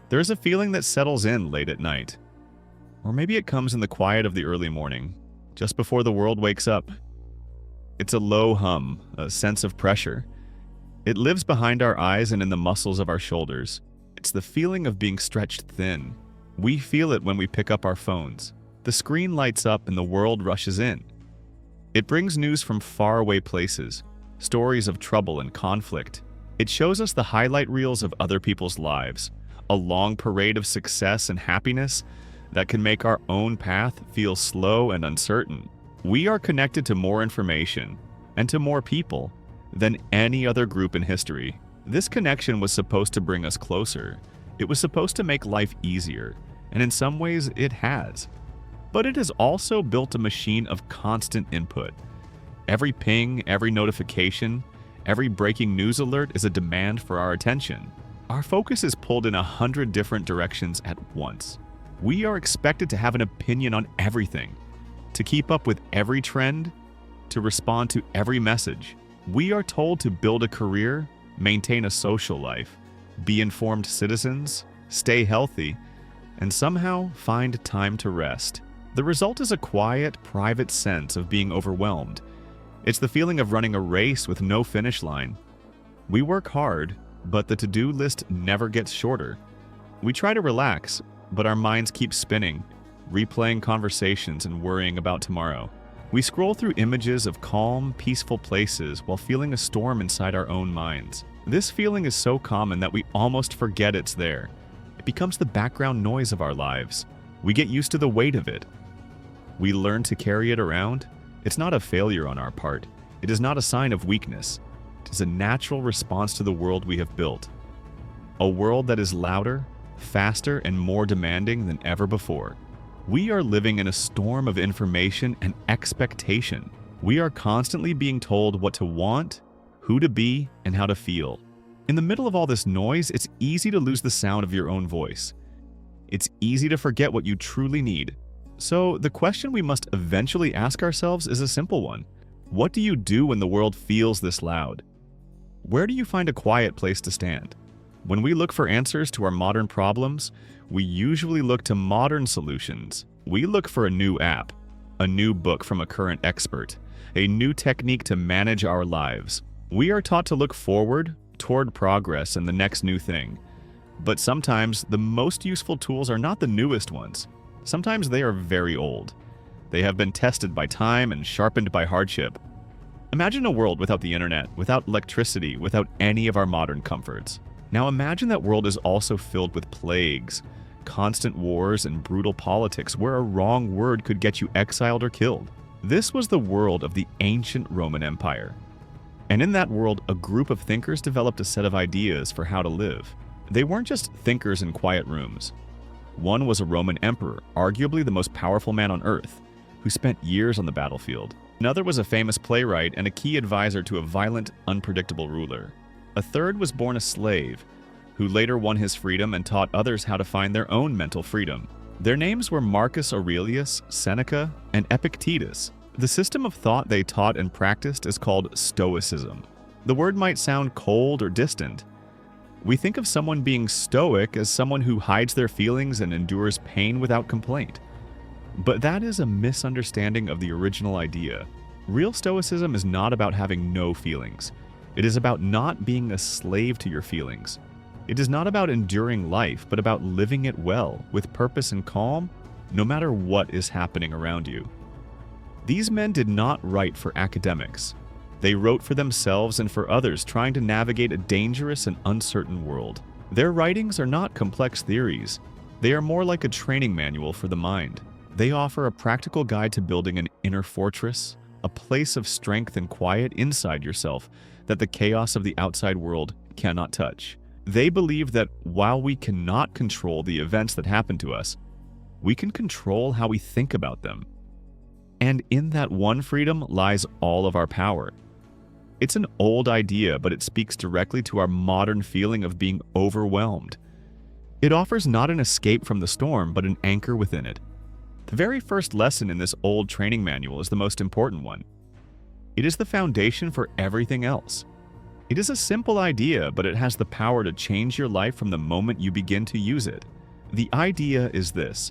There is a feeling that settles in late at night. Or maybe it comes in the quiet of the early morning, just before the world wakes up. It's a low hum, a sense of pressure. It lives behind our eyes and in the muscles of our shoulders. It's the feeling of being stretched thin. We feel it when we pick up our phones. The screen lights up and the world rushes in. It brings news from faraway places, stories of trouble and conflict. It shows us the highlight reels of other people's lives, a long parade of success and happiness that can make our own path feel slow and uncertain. We are connected to more information and to more people than any other group in history. This connection was supposed to bring us closer. It was supposed to make life easier, and in some ways it has. But it has also built a machine of constant input. Every ping, every notification, every breaking news alert is a demand for our attention. Our focus is pulled in 100 different directions at once. We are expected to have an opinion on everything, to keep up with every trend, to respond to every message. We are told to build a career, maintain a social life, be informed citizens, stay healthy, and somehow find time to rest. The result is a quiet, private sense of being overwhelmed. It's the feeling of running a race with no finish line. We work hard, but the to-do list never gets shorter. We try to relax, but our minds keep spinning, replaying conversations and worrying about tomorrow. We scroll through images of calm, peaceful places while feeling a storm inside our own minds. This feeling is so common that we almost forget it's there. It becomes the background noise of our lives. We get used to the weight of it. We learn to carry it around. It's not a failure on our part. It is not a sign of weakness. It is a natural response to the world we have built. A world that is louder, faster, and more demanding than ever before. We are living in a storm of information and expectation. We are constantly being told what to want, who to be, and how to feel. In the middle of all this noise, it's easy to lose the sound of your own voice. It's easy to forget what you truly need. So the question we must eventually ask ourselves is a simple one. What do you do when the world feels this loud? Where do you find a quiet place to stand? When we look for answers to our modern problems, we usually look to modern solutions. We look for a new app, a new book from a current expert, a new technique to manage our lives. We are taught to look forward, toward progress and the next new thing. But sometimes the most useful tools are not the newest ones. Sometimes they are very old. They have been tested by time and sharpened by hardship. Imagine a world without the internet, without electricity, without any of our modern comforts. Now imagine that world is also filled with plagues, constant wars, and brutal politics where a wrong word could get you exiled or killed. This was the world of the ancient Roman Empire. And in that world, a group of thinkers developed a set of ideas for how to live. They weren't just thinkers in quiet rooms. One was a Roman emperor, arguably the most powerful man on earth, who spent years on the battlefield. Another was a famous playwright and a key advisor to a violent, unpredictable ruler. A third was born a slave, who later won his freedom and taught others how to find their own mental freedom. Their names were Marcus Aurelius, Seneca, and Epictetus. The system of thought they taught and practiced is called Stoicism. The word might sound cold or distant. We think of someone being stoic as someone who hides their feelings and endures pain without complaint. But that is a misunderstanding of the original idea. Real Stoicism is not about having no feelings. It is about not being a slave to your feelings. It is not about enduring life, but about living it well, with purpose and calm, no matter what is happening around you. These men did not write for academics. They wrote for themselves and for others trying to navigate a dangerous and uncertain world. Their writings are not complex theories. They are more like a training manual for the mind. They offer a practical guide to building an inner fortress, a place of strength and quiet inside yourself that the chaos of the outside world cannot touch. They believe that while we cannot control the events that happen to us, we can control how we think about them. And in that one freedom lies all of our power. It's an old idea, but it speaks directly to our modern feeling of being overwhelmed. It offers not an escape from the storm, but an anchor within it. The very first lesson in this old training manual is the most important one. It is the foundation for everything else. It is a simple idea, but it has the power to change your life from the moment you begin to use it. The idea is this: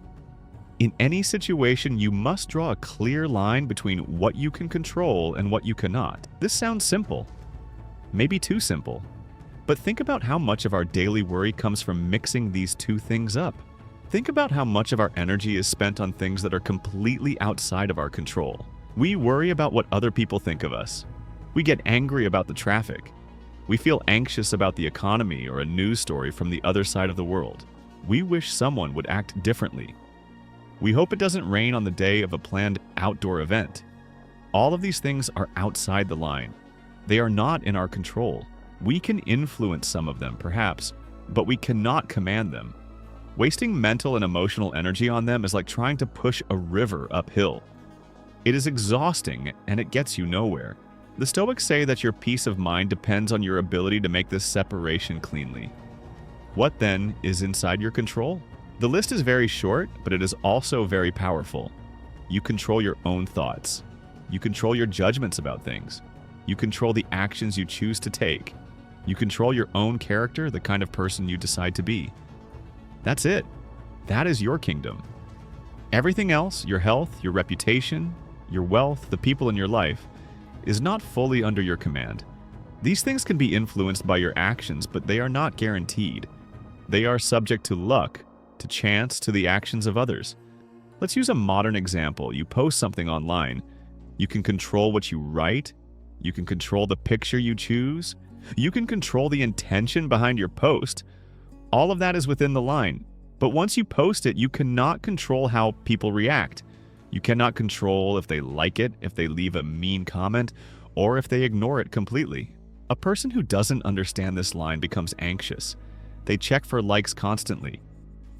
in any situation, you must draw a clear line between what you can control and what you cannot. This sounds simple, maybe too simple, but think about how much of our daily worry comes from mixing these two things up. Think about how much of our energy is spent on things that are completely outside of our control. We worry about what other people think of us. We get angry about the traffic. We feel anxious about the economy or a news story from the other side of the world. We wish someone would act differently. We hope it doesn't rain on the day of a planned outdoor event. All of these things are outside the line. They are not in our control. We can influence some of them, perhaps, but we cannot command them. Wasting mental and emotional energy on them is like trying to push a river uphill. It is exhausting and it gets you nowhere. The Stoics say that your peace of mind depends on your ability to make this separation cleanly. What then is inside your control? The list is very short, but it is also very powerful. You control your own thoughts. You control your judgments about things. You control the actions you choose to take. You control your own character, the kind of person you decide to be. That's it. That is your kingdom. Everything else, your health, your reputation, your wealth, the people in your life, is not fully under your command. These things can be influenced by your actions, but they are not guaranteed. They are subject to luck, to chance, to the actions of others. Let's use a modern example. You post something online. You can control what you write. You can control the picture you choose. You can control the intention behind your post. All of that is within the line. But once you post it, you cannot control how people react. You cannot control if they like it, if they leave a mean comment, or if they ignore it completely. A person who doesn't understand this line becomes anxious. They check for likes constantly.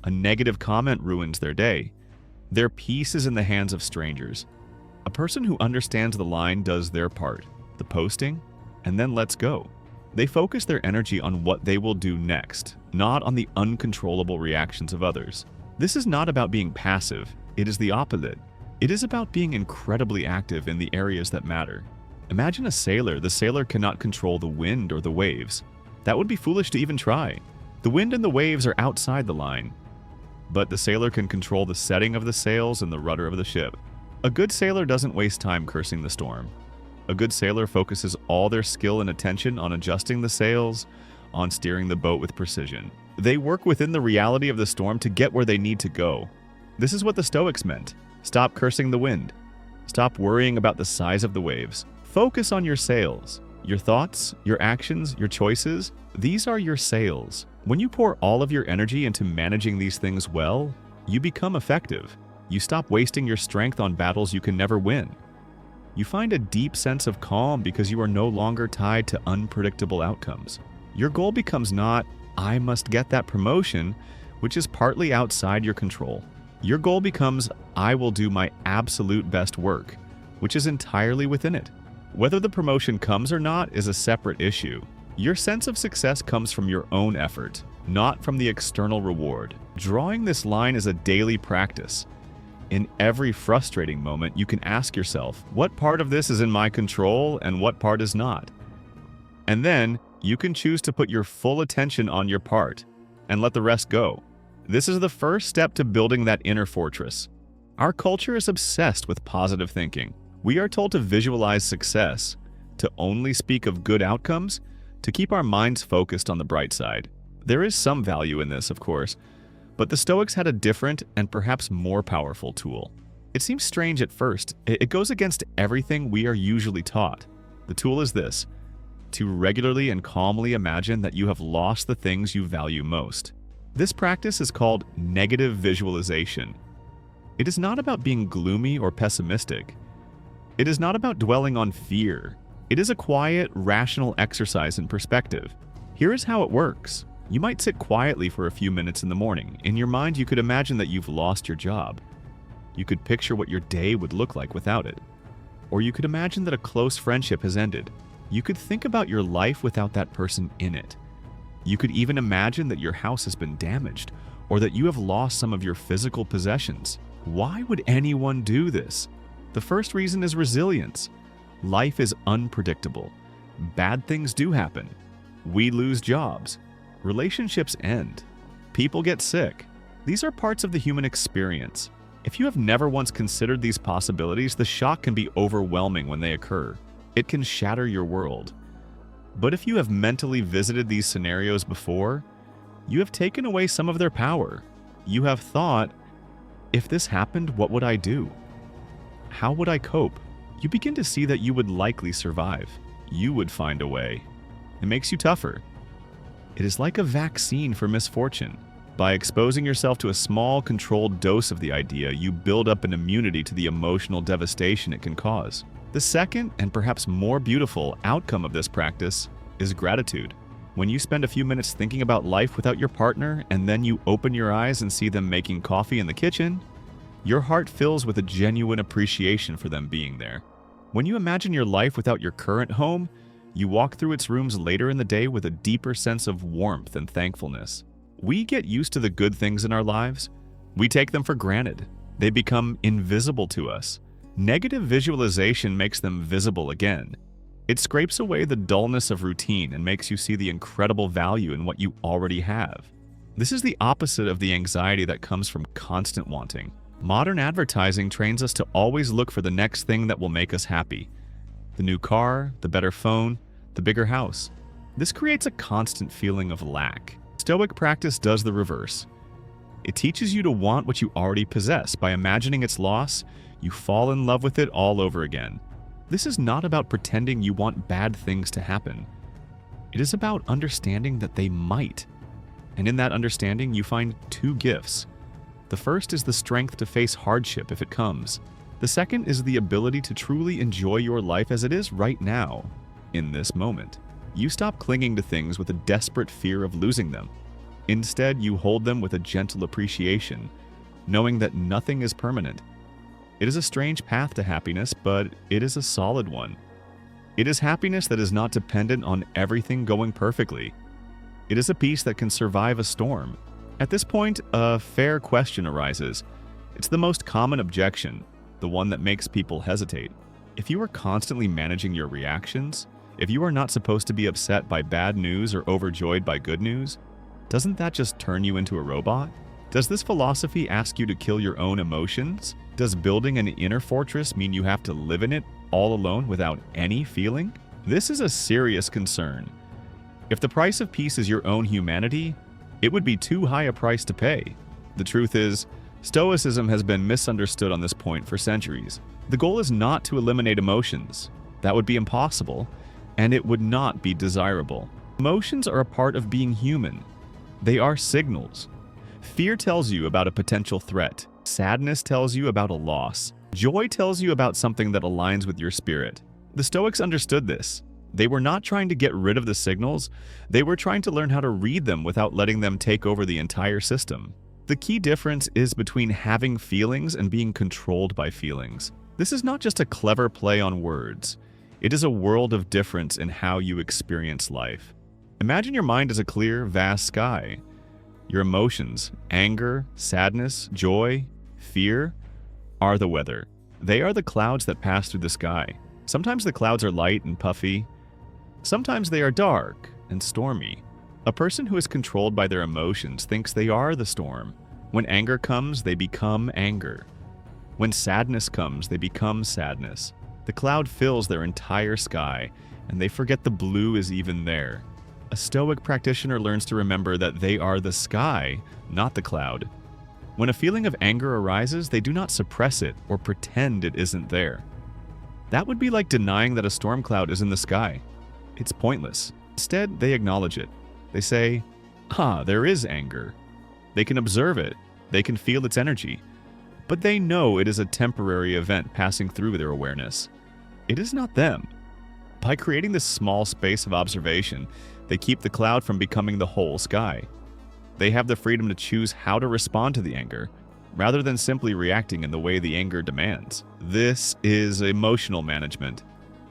A negative comment ruins their day. Their peace is in the hands of strangers. A person who understands the line does their part, the posting, and then lets go. They focus their energy on what they will do next, not on the uncontrollable reactions of others. This is not about being passive. It is the opposite. It is about being incredibly active in the areas that matter. Imagine a sailor. The sailor cannot control the wind or the waves. That would be foolish to even try. The wind and the waves are outside the line. But the sailor can control the setting of the sails and the rudder of the ship. A good sailor doesn't waste time cursing the storm. A good sailor focuses all their skill and attention on adjusting the sails, on steering the boat with precision. They work within the reality of the storm to get where they need to go. This is what the Stoics meant. Stop cursing the wind. Stop worrying about the size of the waves. Focus on your sails. Your thoughts, your actions, your choices, these are your sails. When you pour all of your energy into managing these things well, you become effective. You stop wasting your strength on battles you can never win. You find a deep sense of calm because you are no longer tied to unpredictable outcomes. Your goal becomes not, I must get that promotion, which is partly outside your control. Your goal becomes, I will do my absolute best work, which is entirely within it. Whether the promotion comes or not is a separate issue. Your sense of success comes from your own effort, not from the external reward. Drawing this line is a daily practice. In every frustrating moment, you can ask yourself, what part of this is in my control and what part is not? And then, you can choose to put your full attention on your part and let the rest go. This is the first step to building that inner fortress. Our culture is obsessed with positive thinking. We are told to visualize success, to only speak of good outcomes, to keep our minds focused on the bright side. There is some value in this, of course, but the Stoics had a different and perhaps more powerful tool. It seems strange at first. It goes against everything we are usually taught. The tool is this: to regularly and calmly imagine that you have lost the things you value most. This practice is called negative visualization. It is not about being gloomy or pessimistic. It is not about dwelling on fear. It is a quiet, rational exercise in perspective. Here is how it works. You might sit quietly for a few minutes in the morning. In your mind, you could imagine that you've lost your job. You could picture what your day would look like without it. Or you could imagine that a close friendship has ended. You could think about your life without that person in it. You could even imagine that your house has been damaged, or that you have lost some of your physical possessions. Why would anyone do this? The first reason is resilience. Life is unpredictable. Bad things do happen. We lose jobs. Relationships end. People get sick. These are parts of the human experience. If you have never once considered these possibilities, the shock can be overwhelming when they occur. It can shatter your world. But if you have mentally visited these scenarios before, you have taken away some of their power. You have thought, if this happened, what would I do? How would I cope? You begin to see that you would likely survive. You would find a way. It makes you tougher. It is like a vaccine for misfortune. By exposing yourself to a small, controlled dose of the idea, you build up an immunity to the emotional devastation it can cause. The second, and perhaps more beautiful, outcome of this practice is gratitude. When you spend a few minutes thinking about life without your partner, and then you open your eyes and see them making coffee in the kitchen, your heart fills with a genuine appreciation for them being there. When you imagine your life without your current home, you walk through its rooms later in the day with a deeper sense of warmth and thankfulness. We get used to the good things in our lives. We take them for granted. They become invisible to us. Negative visualization makes them visible again. It scrapes away the dullness of routine and makes you see the incredible value in what you already have. This is the opposite of the anxiety that comes from constant wanting. Modern advertising trains us to always look for the next thing that will make us happy. The new car, the better phone, the bigger house. This creates a constant feeling of lack. Stoic practice does the reverse. It teaches you to want what you already possess. By imagining its loss, you fall in love with it all over again. This is not about pretending you want bad things to happen. It is about understanding that they might. And in that understanding, you find two gifts. The first is the strength to face hardship if it comes. The second is the ability to truly enjoy your life as it is right now, in this moment. You stop clinging to things with a desperate fear of losing them. Instead, you hold them with a gentle appreciation, knowing that nothing is permanent. It is a strange path to happiness, but it is a solid one. It is happiness that is not dependent on everything going perfectly. It is a peace that can survive a storm. At this point, a fair question arises. It's the most common objection, the one that makes people hesitate. If you are constantly managing your reactions, if you are not supposed to be upset by bad news or overjoyed by good news, doesn't that just turn you into a robot? Does this philosophy ask you to kill your own emotions? Does building an inner fortress mean you have to live in it all alone without any feeling? This is a serious concern. If the price of peace is your own humanity, it would be too high a price to pay. The truth is, Stoicism has been misunderstood on this point for centuries. The goal is not to eliminate emotions. That would be impossible, and it would not be desirable. Emotions are a part of being human. They are signals. Fear tells you about a potential threat. Sadness tells you about a loss. Joy tells you about something that aligns with your spirit. The Stoics understood this. They were not trying to get rid of the signals. They were trying to learn how to read them without letting them take over the entire system. The key difference is between having feelings and being controlled by feelings. This is not just a clever play on words. It is a world of difference in how you experience life. Imagine your mind as a clear, vast sky. Your emotions, anger, sadness, joy, fear, are the weather. They are the clouds that pass through the sky. Sometimes the clouds are light and puffy. Sometimes they are dark and stormy. A person who is controlled by their emotions thinks they are the storm. When anger comes, they become anger. When sadness comes, they become sadness. The cloud fills their entire sky, and they forget the blue is even there. A Stoic practitioner learns to remember that they are the sky, not the cloud. When a feeling of anger arises, they do not suppress it or pretend it isn't there. That would be like denying that a storm cloud is in the sky. It's pointless. Instead, they acknowledge it. They say, there is anger. They can observe it. They can feel its energy. But they know it is a temporary event passing through their awareness. It is not them. By creating this small space of observation, they keep the cloud from becoming the whole sky. They have the freedom to choose how to respond to the anger, rather than simply reacting in the way the anger demands. This is emotional management,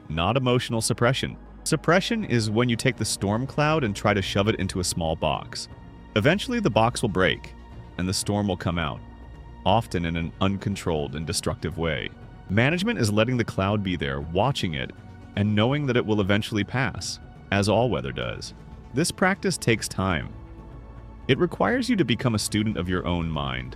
not emotional suppression. Suppression is when you take the storm cloud and try to shove it into a small box. Eventually, the box will break, and the storm will come out, often in an uncontrolled and destructive way. Management is letting the cloud be there, watching it, and knowing that it will eventually pass, as all weather does. This practice takes time. It requires you to become a student of your own mind.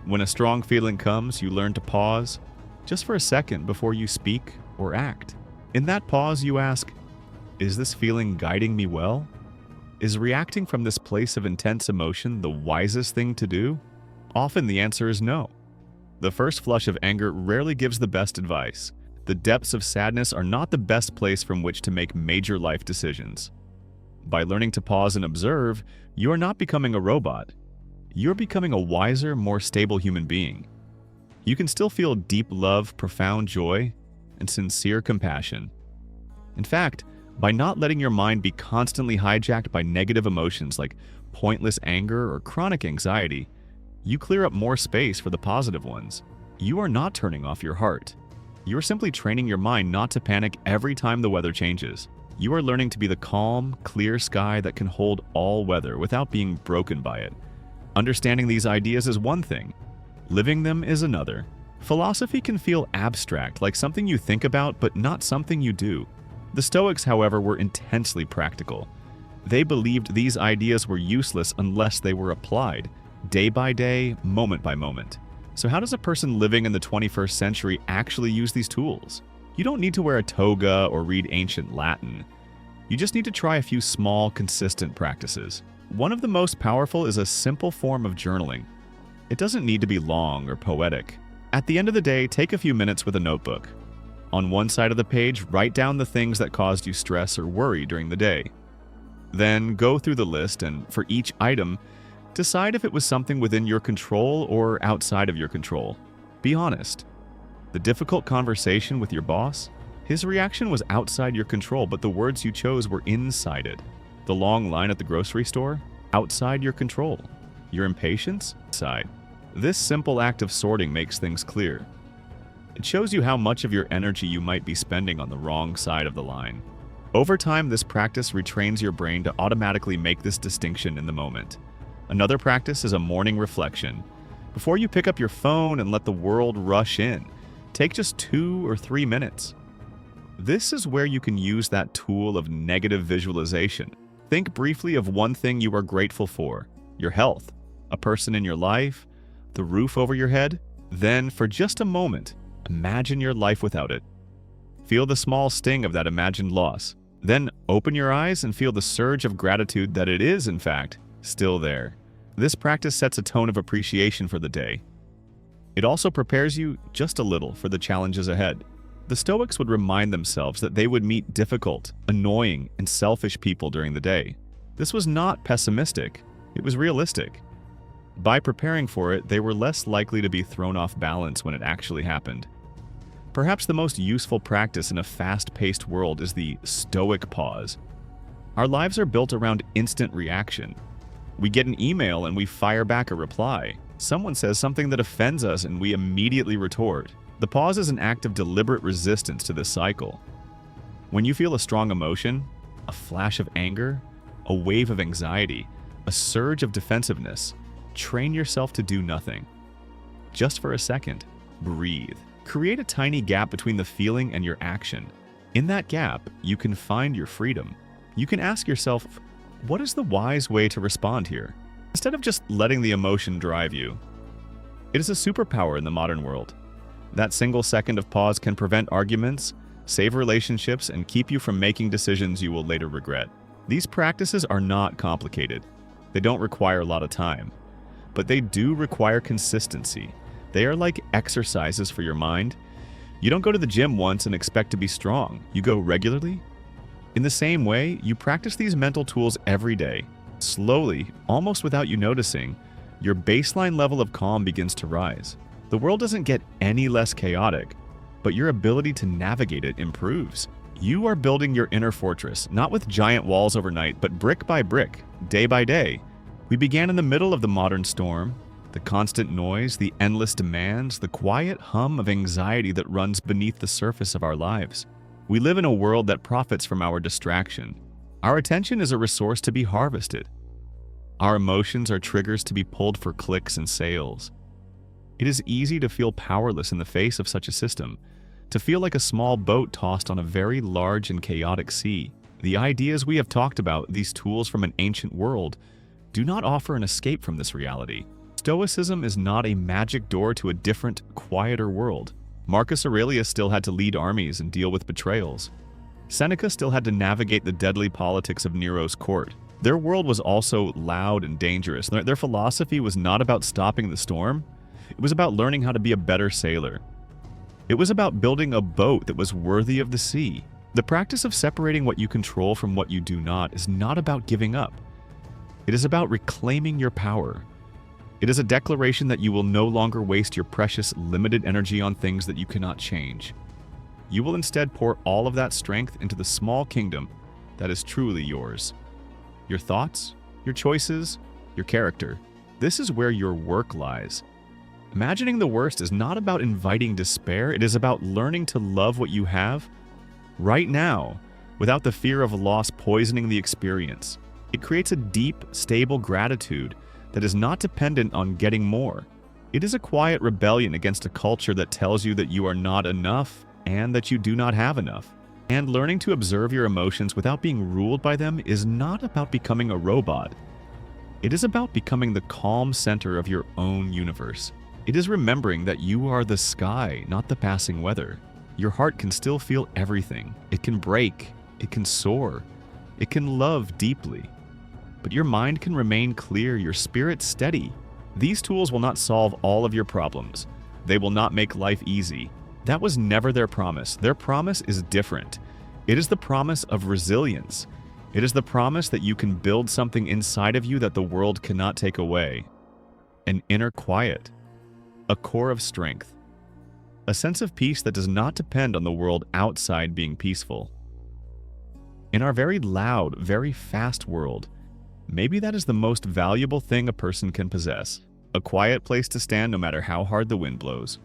When a strong feeling comes, you learn to pause, just for a second before you speak or act. In that pause, you ask, is this feeling guiding me well? Is reacting from this place of intense emotion the wisest thing to do? Often the answer is no. The first flush of anger rarely gives the best advice. The depths of sadness are not the best place from which to make major life decisions. By learning to pause and observe, you are not becoming a robot. You're becoming a wiser, more stable human being. You can still feel deep love, profound joy, and sincere compassion. In fact, by not letting your mind be constantly hijacked by negative emotions like pointless anger or chronic anxiety, you clear up more space for the positive ones. You are not turning off your heart. You are simply training your mind not to panic every time the weather changes. You are learning to be the calm, clear sky that can hold all weather without being broken by it. Understanding these ideas is one thing. Living them is another. Philosophy can feel abstract, like something you think about but not something you do. The Stoics, however, were intensely practical. They believed these ideas were useless unless they were applied, day by day, moment by moment. So how does a person living in the 21st century actually use these tools? You don't need to wear a toga or read ancient Latin. You just need to try a few small, consistent practices. One of the most powerful is a simple form of journaling. It doesn't need to be long or poetic. At the end of the day, take a few minutes with a notebook. On one side of the page, write down the things that caused you stress or worry during the day. Then go through the list and, for each item, decide if it was something within your control or outside of your control. Be honest. The difficult conversation with your boss? His reaction was outside your control, but the words you chose were inside it. The long line at the grocery store? Outside your control. Your impatience? Inside. This simple act of sorting makes things clear. It shows you how much of your energy you might be spending on the wrong side of the line. Over time, this practice retrains your brain to automatically make this distinction in the moment. Another practice is a morning reflection. Before you pick up your phone and let the world rush in, take just 2 or 3 minutes. This is where you can use that tool of negative visualization. Think briefly of one thing you are grateful for: your health, a person in your life, the roof over your head. Then, for just a moment, imagine your life without it. Feel the small sting of that imagined loss. Then open your eyes and feel the surge of gratitude that it is, in fact, still there. This practice sets a tone of appreciation for the day. It also prepares you just a little for the challenges ahead. The Stoics would remind themselves that they would meet difficult, annoying, and selfish people during the day. This was not pessimistic, it was realistic. By preparing for it, they were less likely to be thrown off balance when it actually happened. Perhaps the most useful practice in a fast-paced world is the Stoic pause. Our lives are built around instant reaction. We get an email and we fire back a reply. Someone says something that offends us and we immediately retort. The pause is an act of deliberate resistance to this cycle. When you feel a strong emotion, a flash of anger, a wave of anxiety, a surge of defensiveness, train yourself to do nothing. Just for a second, breathe. Create a tiny gap between the feeling and your action. In that gap, you can find your freedom. You can ask yourself, what is the wise way to respond here? Instead of just letting the emotion drive you. It is a superpower in the modern world. That single second of pause can prevent arguments, save relationships, and keep you from making decisions you will later regret. These practices are not complicated. They don't require a lot of time. But they do require consistency. They are like exercises for your mind. You don't go to the gym once and expect to be strong. You go regularly. In the same way, you practice these mental tools every day. Slowly, almost without you noticing, your baseline level of calm begins to rise. The world doesn't get any less chaotic, but your ability to navigate it improves. You are building your inner fortress, not with giant walls overnight, but brick by brick, day by day. We began in the middle of the modern storm, the constant noise, the endless demands, the quiet hum of anxiety that runs beneath the surface of our lives. We live in a world that profits from our distraction. Our attention is a resource to be harvested. Our emotions are triggers to be pulled for clicks and sales. It is easy to feel powerless in the face of such a system, to feel like a small boat tossed on a very large and chaotic sea. The ideas we have talked about, these tools from an ancient world, do not offer an escape from this reality. Stoicism is not a magic door to a different, quieter world. Marcus Aurelius still had to lead armies and deal with betrayals. Seneca still had to navigate the deadly politics of Nero's court. Their world was also loud and dangerous. Their philosophy was not about stopping the storm. It was about learning how to be a better sailor. It was about building a boat that was worthy of the sea. The practice of separating what you control from what you do not is not about giving up. It is about reclaiming your power. It is a declaration that you will no longer waste your precious, limited energy on things that you cannot change. You will instead pour all of that strength into the small kingdom that is truly yours. Your thoughts, your choices, your character. This is where your work lies. Imagining the worst is not about inviting despair. It is about learning to love what you have right now without the fear of loss poisoning the experience. It creates a deep, stable gratitude that is not dependent on getting more. It is a quiet rebellion against a culture that tells you that you are not enough and that you do not have enough. And learning to observe your emotions without being ruled by them is not about becoming a robot. It is about becoming the calm center of your own universe. It is remembering that you are the sky, not the passing weather. Your heart can still feel everything. It can break. It can soar. It can love deeply. But your mind can remain clear, your spirit steady. These tools will not solve all of your problems. They will not make life easy. That was never their promise. Their promise is different. It is the promise of resilience. It is the promise that you can build something inside of you that the world cannot take away. An inner quiet. A core of strength. A sense of peace that does not depend on the world outside being peaceful. In our very loud, very fast world, maybe that is the most valuable thing a person can possess. A quiet place to stand no matter how hard the wind blows.